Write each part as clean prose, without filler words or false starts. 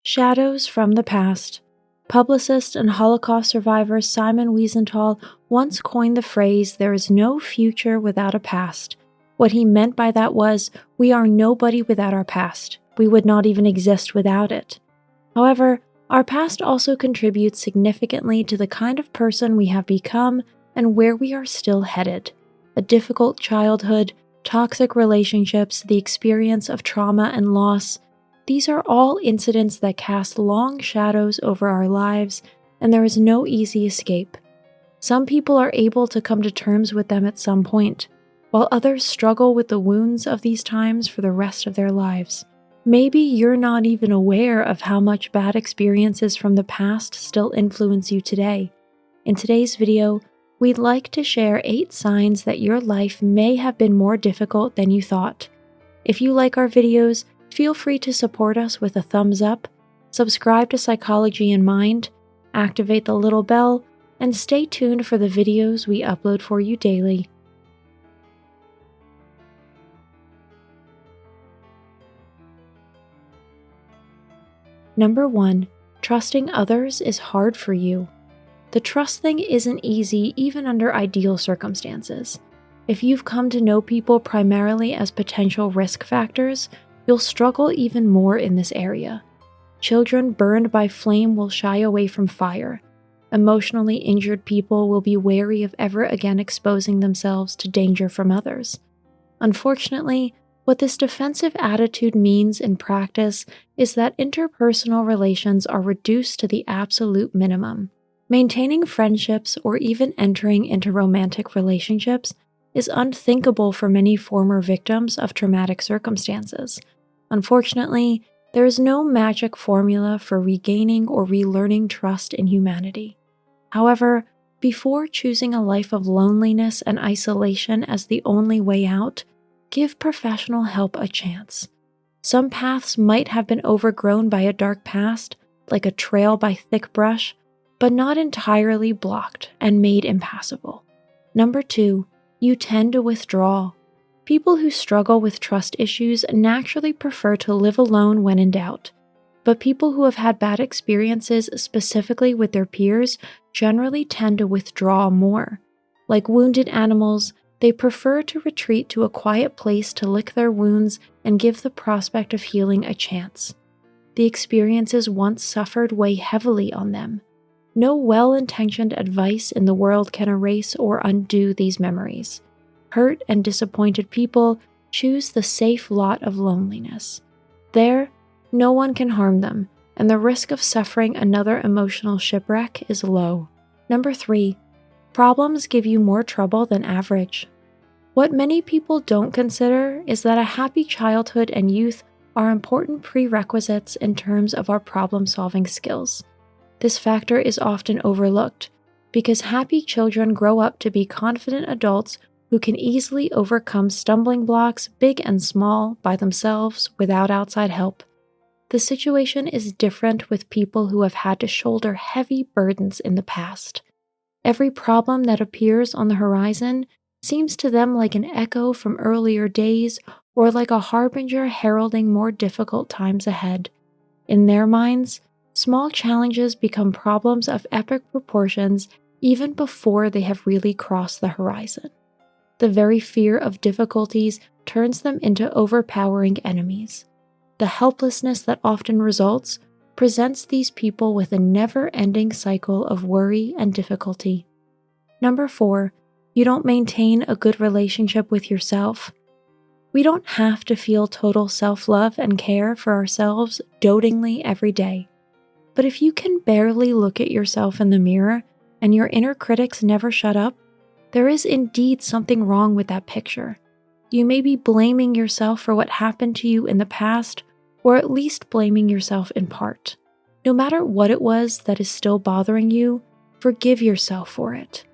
Shadows from the Past. Publicist and Holocaust survivor Simon Wiesenthal once coined the phrase, "There is no future without a past." What he meant by that was, we are nobody without our past. We would not even exist without it. However, our past also contributes significantly to the kind of person we have become and where we are still headed. A difficult childhood, toxic relationships, the experience of trauma and loss, these are all incidents that cast long shadows over our lives, and there is no easy escape. Some people are able to come to terms with them at some point, while others struggle with the wounds of these times for the rest of their lives. Maybe you're not even aware of how much bad experiences from the past still influence you today. In today's video, we'd like to share 8 signs that your life may have been more difficult than you thought. If you like our videos, feel free to support us with a thumbs up, subscribe to Psychology in Mind, activate the little bell, and stay tuned for the videos we upload for you daily. Number 1. Trusting others is hard for you. The trust thing isn't easy even under ideal circumstances. If you've come to know people primarily as potential risk factors, you'll struggle even more in this area. Children burned by flame will shy away from fire. Emotionally injured people will be wary of ever again exposing themselves to danger from others. Unfortunately, what this defensive attitude means in practice is that interpersonal relations are reduced to the absolute minimum. Maintaining friendships or even entering into romantic relationships is unthinkable for many former victims of traumatic circumstances. Unfortunately, there is no magic formula for regaining or relearning trust in humanity. However, before choosing a life of loneliness and isolation as the only way out, give professional help a chance. Some paths might have been overgrown by a dark past, like a trail by thick brush, but not entirely blocked and made impassable. Number 2, you tend to withdraw. People who struggle with trust issues naturally prefer to live alone when in doubt, but people who have had bad experiences specifically with their peers generally tend to withdraw more. Like wounded animals, they prefer to retreat to a quiet place to lick their wounds and give the prospect of healing a chance. The experiences once suffered weigh heavily on them. No well-intentioned advice in the world can erase or undo these memories. Hurt and disappointed people choose the safe lot of loneliness. There, no one can harm them, and the risk of suffering another emotional shipwreck is low. Number 3, problems give you more trouble than average. What many people don't consider is that a happy childhood and youth are important prerequisites in terms of our problem-solving skills. This factor is often overlooked because happy children grow up to be confident adults who can easily overcome stumbling blocks, big and small, by themselves without outside help. The situation is different with people who have had to shoulder heavy burdens in the past. Every problem that appears on the horizon seems to them like an echo from earlier days or like a harbinger heralding more difficult times ahead. In their minds, small challenges become problems of epic proportions even before they have really crossed the horizon. The very fear of difficulties turns them into overpowering enemies. The helplessness that often results presents these people with a never-ending cycle of worry and difficulty. Number 4, you don't maintain a good relationship with yourself. We don't have to feel total self-love and care for ourselves dotingly every day. But if you can barely look at yourself in the mirror and your inner critics never shut up, there is indeed something wrong with that picture. You may be blaming yourself for what happened to you in the past, or at least blaming yourself in part. No matter what it was that is still bothering you, forgive yourself for it.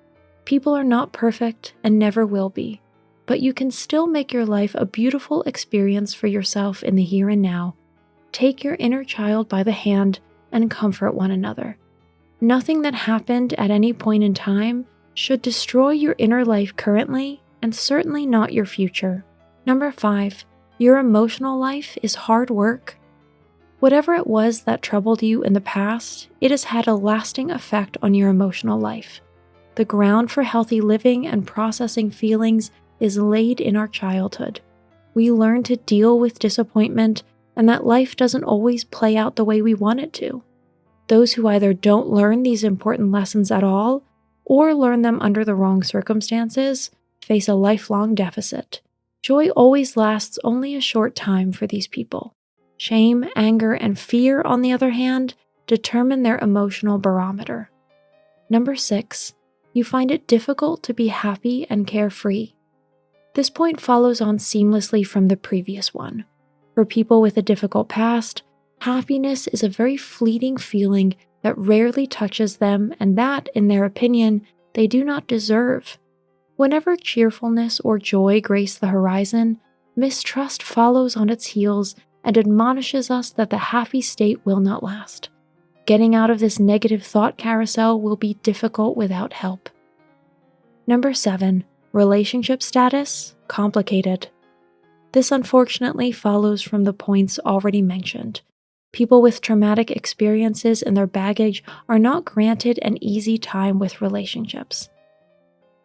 People are not perfect and never will be, but you can still make your life a beautiful experience for yourself in the here and now. Take your inner child by the hand and comfort one another. Nothing that happened at any point in time should destroy your inner life currently, and certainly not your future. Number 5, your emotional life is hard work. Whatever it was that troubled you in the past, it has had a lasting effect on your emotional life. The ground for healthy living and processing feelings is laid in our childhood. We learn to deal with disappointment and that life doesn't always play out the way we want it to. Those who either don't learn these important lessons at all or learn them under the wrong circumstances face a lifelong deficit. Joy always lasts only a short time for these people. Shame, anger, and fear, on the other hand, determine their emotional barometer. Number 6, you find it difficult to be happy and carefree. This point follows on seamlessly from the previous one. For people with a difficult past, happiness is a very fleeting feeling that rarely touches them and that, in their opinion, they do not deserve. Whenever cheerfulness or joy grace the horizon, mistrust follows on its heels and admonishes us that the happy state will not last. Getting out of this negative thought carousel will be difficult without help. Number 7, relationship status, complicated. This unfortunately follows from the points already mentioned. People with traumatic experiences in their baggage are not granted an easy time with relationships.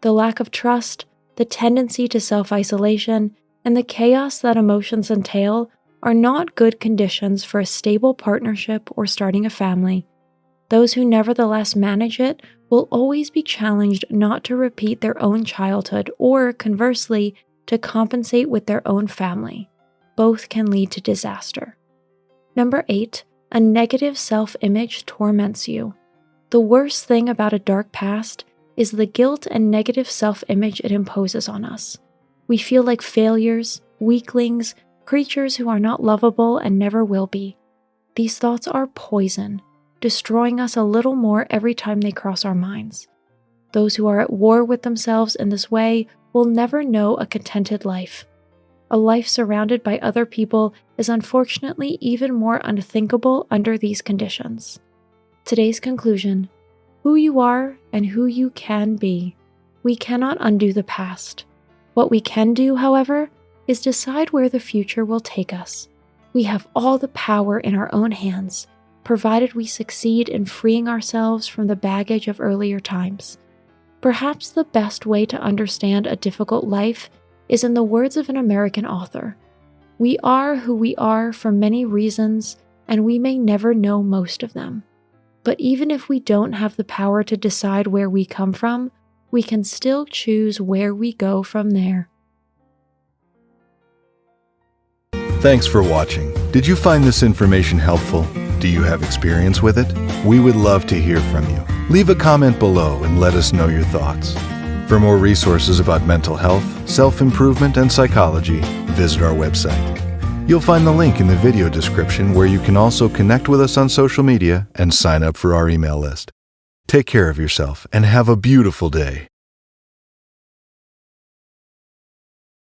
The lack of trust, the tendency to self-isolation, and the chaos that emotions entail are not good conditions for a stable partnership or starting a family. Those who nevertheless manage it will always be challenged not to repeat their own childhood or, conversely, to compensate with their own family. Both can lead to disaster. Number 8, a negative self-image torments you. The worst thing about a dark past is the guilt and negative self-image it imposes on us. We feel like failures, weaklings, creatures who are not lovable and never will be. These thoughts are poison, destroying us a little more every time they cross our minds. Those who are at war with themselves in this way will never know a contented life. A life surrounded by other people is unfortunately even more unthinkable under these conditions. Today's conclusion: who you are and who you can be. We cannot undo the past. What we can do, however, is decide where the future will take us. We have all the power in our own hands, provided we succeed in freeing ourselves from the baggage of earlier times. Perhaps the best way to understand a difficult life is in the words of an American author. We are who we are for many reasons, and we may never know most of them. But even if we don't have the power to decide where we come from, we can still choose where we go from there. Thanks for watching. Did you find this information helpful? Do you have experience with it? We would love to hear from you. Leave a comment below and let us know your thoughts. For more resources about mental health, self-improvement, and psychology, visit our website. You'll find the link in the video description where you can also connect with us on social media and sign up for our email list. Take care of yourself and have a beautiful day.